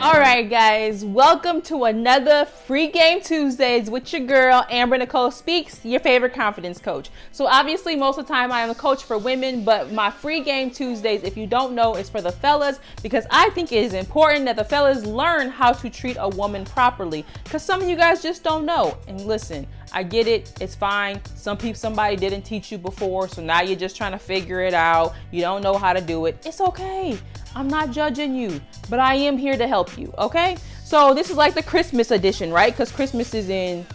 All right, guys, welcome to another Free Game Tuesdays with your girl, 𝐅𝐫𝐞𝐞 Speaks, your favorite confidence coach. So obviously, most of the time I am a coach for women, but my Free Game Tuesdays, if you don't know, is for the fellas, because I think it is important that the fellas learn how to treat a woman properly, because some of you guys just don't know. And listen, I get it. It's fine. Somebody didn't teach you before, so now you're just trying to figure it out. You don't know how to do it. It's okay. I'm not judging you, but I am here to help you, okay? So this is like the Christmas edition, right? Because Christmas is in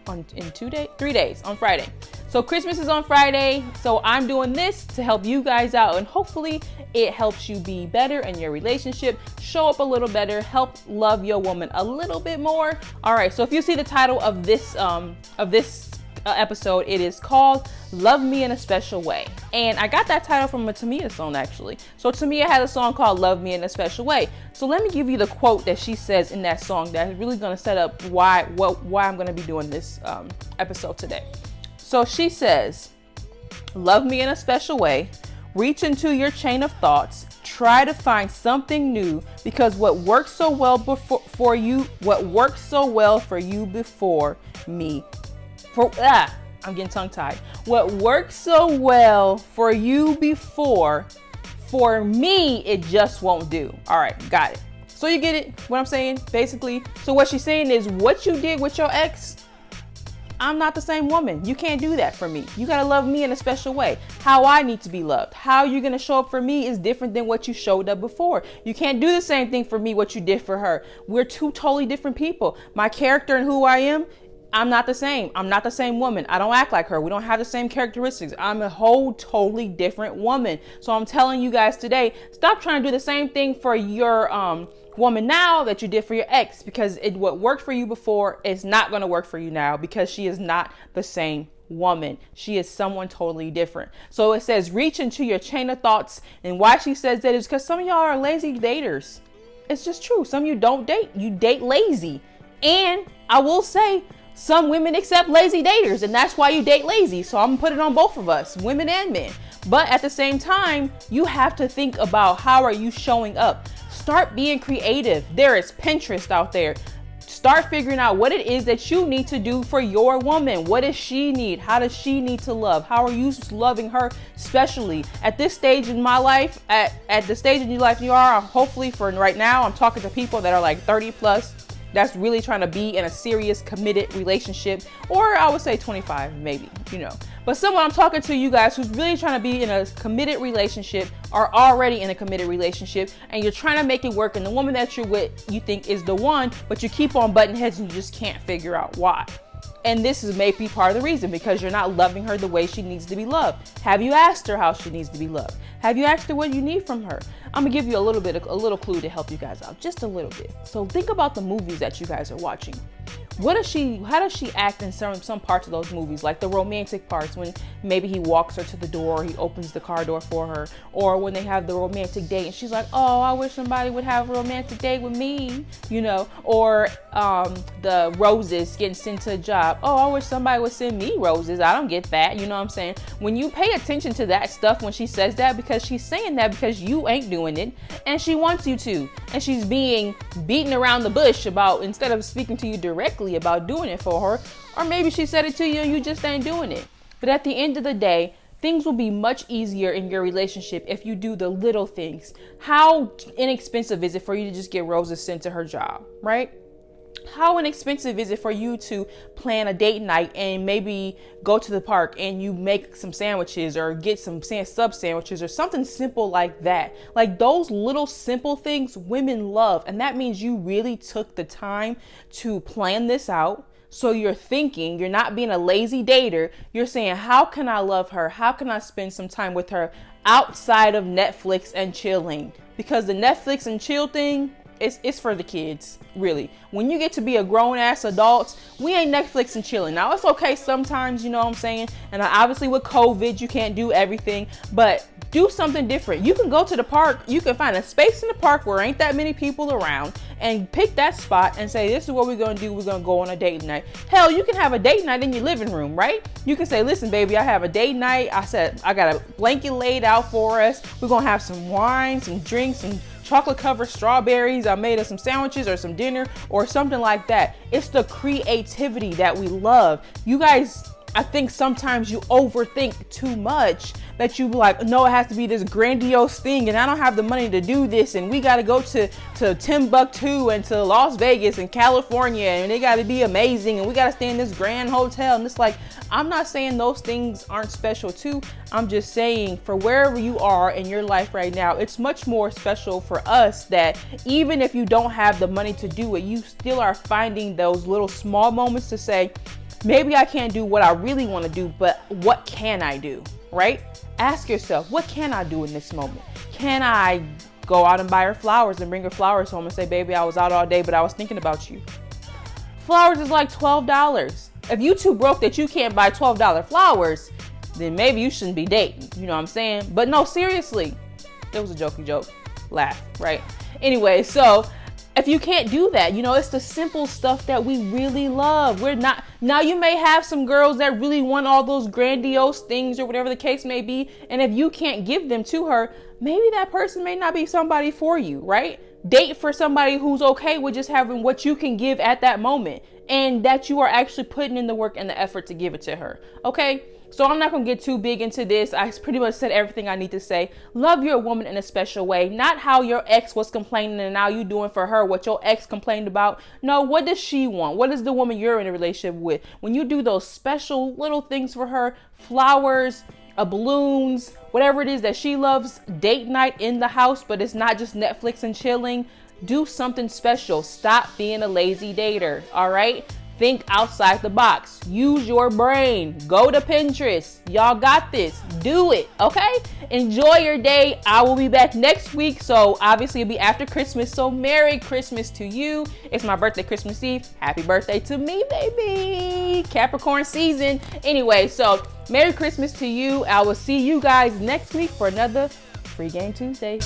3 days, on Friday. So Christmas is on Friday, so I'm doing this to help you guys out, and hopefully it helps you be better in your relationship, show up a little better, help love your woman a little bit more. All right, so if you see the title of this episode, it is called Love Me in a Special Way. And I got that title from a Tamia song, actually. So Tamia has a song called Love Me in a Special Way. So let me give you the quote that she says in that song that is really going to set up why I'm going to be doing this episode today. So she says, love me in a special way, reach into your chain of thoughts, try to find something new, because what worked so well for you before me, I'm getting tongue tied. What worked so well for you before, for me, it just won't do. All right, got it. So you get it, what I'm saying, basically. So what she's saying is what you did with your ex, I'm not the same woman. You can't do that for me. You gotta love me in a special way. How I need to be loved. How you're gonna show up for me is different than what you showed up before. You can't do the same thing for me what you did for her. We're two totally different people. My character and who I am, I'm not the same. I'm not the same woman. I don't act like her. We don't have the same characteristics. I'm a whole totally different woman. So I'm telling you guys today, stop trying to do the same thing for your woman now that you did for your ex, because what worked for you before is not going to work for you now, because she is not the same woman. She is someone totally different. So it says reach into your chain of thoughts. And why she says that is because some of y'all are lazy daters. It's just true. Some of you don't date. You date lazy. And I will say, some women accept lazy daters, and that's why you date lazy. So I'm gonna put it on both of us, women and men. But at the same time, you have to think about how are you showing up. Start being creative. There is Pinterest out there. Start figuring out what it is that you need to do for your woman. What does she need? How does she need to love? How are you loving her? Especially at this stage in my life, at the stage in your life you are, hopefully for right now, I'm talking to people that are like 30 plus. That's really trying to be in a serious committed relationship, or I would say 25 maybe, but someone I'm talking to you guys who's really trying to be in a committed relationship, are already in a committed relationship, and you're trying to make it work, and the woman that you're with you think is the one, but you keep on butting heads and you just can't figure out why. And this is maybe part of the reason, because you're not loving her the way she needs to be loved. Have you asked her how she needs to be loved? Have you asked her what you need from her? I'm gonna give you a little clue to help you guys out, just a little bit. So think about the movies that you guys are watching. How does she act in some parts of those movies, like the romantic parts, when maybe he walks her to the door, he opens the car door for her, or when they have the romantic date and she's like, oh, I wish somebody would have a romantic date with me, or the roses getting sent to a job. Oh, I wish somebody would send me roses. I don't get that. You know what I'm saying? When you pay attention to that stuff, when she says that, because she's saying that because you ain't doing it and she wants you to, and she's being beaten around the bush about, instead of speaking to you directly about doing it for her, or maybe she said it to you and you just ain't doing it. But at the end of the day, things will be much easier in your relationship if you do the little things. How inexpensive is it for you to just get roses sent to her job, right? How inexpensive is it for you to plan a date night and maybe go to the park and you make some sandwiches or get some sub sandwiches or something simple like that? Like those little simple things women love. And that means you really took the time to plan this out. So you're thinking, you're not being a lazy dater. You're saying, how can I love her? How can I spend some time with her outside of Netflix and chilling? Because the Netflix and chill thing, it's for the kids, really. When you get to be a grown-ass adult, we ain't Netflix and chilling. Now, it's okay sometimes, you know what I'm saying? And obviously with COVID, you can't do everything, but do something different. You can go to the park. You can find a space in the park where ain't that many people around and pick that spot and say, this is what we're going to do. We're going to go on a date night. Hell, you can have a date night in your living room, right? You can say, listen, baby, I have a date night. I said, I got a blanket laid out for us. We're going to have some wine, some drinks, and chocolate covered strawberries I made of some sandwiches or some dinner or something like that. It's the creativity that we love. You guys, I think sometimes you overthink too much, that you be like, no, it has to be this grandiose thing and I don't have the money to do this, and we got to go to Timbuktu and to Las Vegas and California, and they got to be amazing, and we got to stay in this grand hotel. And it's like, I'm not saying those things aren't special too. I'm just saying for wherever you are in your life right now, it's much more special for us that even if you don't have the money to do it, you still are finding those little small moments to say, maybe I can't do what I really want to do, but what can I do, right? Ask yourself, what can I do in this moment? Can I go out and buy her flowers and bring her flowers home and say, baby, I was out all day, but I was thinking about you? Flowers is like $12. If you too broke that you can't buy $12 flowers, then maybe you shouldn't be dating. You know what I'm saying? But no, seriously, it was a jokey joke. Laugh, right? Anyway, so if you can't do that, you know, it's the simple stuff that we really love. We're not, now you may have some girls that really want all those grandiose things or whatever the case may be. And if you can't give them to her, maybe that person may not be somebody for you, right? Date for somebody who's okay with just having what you can give at that moment, and that you are actually putting in the work and the effort to give it to her. Okay. So I'm not going to get too big into this. I pretty much said everything I need to say. Love your woman in a special way. Not how your ex was complaining and now you doing for her what your ex complained about. No, what does she want? What is the woman you're in a relationship with? When you do those special little things for her, flowers, balloons, whatever it is that she loves, date night in the house, but it's not just Netflix and chilling. Do something special. Stop being a lazy dater. All right? Think outside the box. Use your brain. Go to Pinterest. Y'all got this. Do it, okay? Enjoy your day. I will be back next week. So obviously it'll be after Christmas. So Merry Christmas to you. It's my birthday, Christmas Eve. Happy birthday to me, baby. Capricorn season. Anyway, so Merry Christmas to you. I will see you guys next week for another Free Game Tuesday.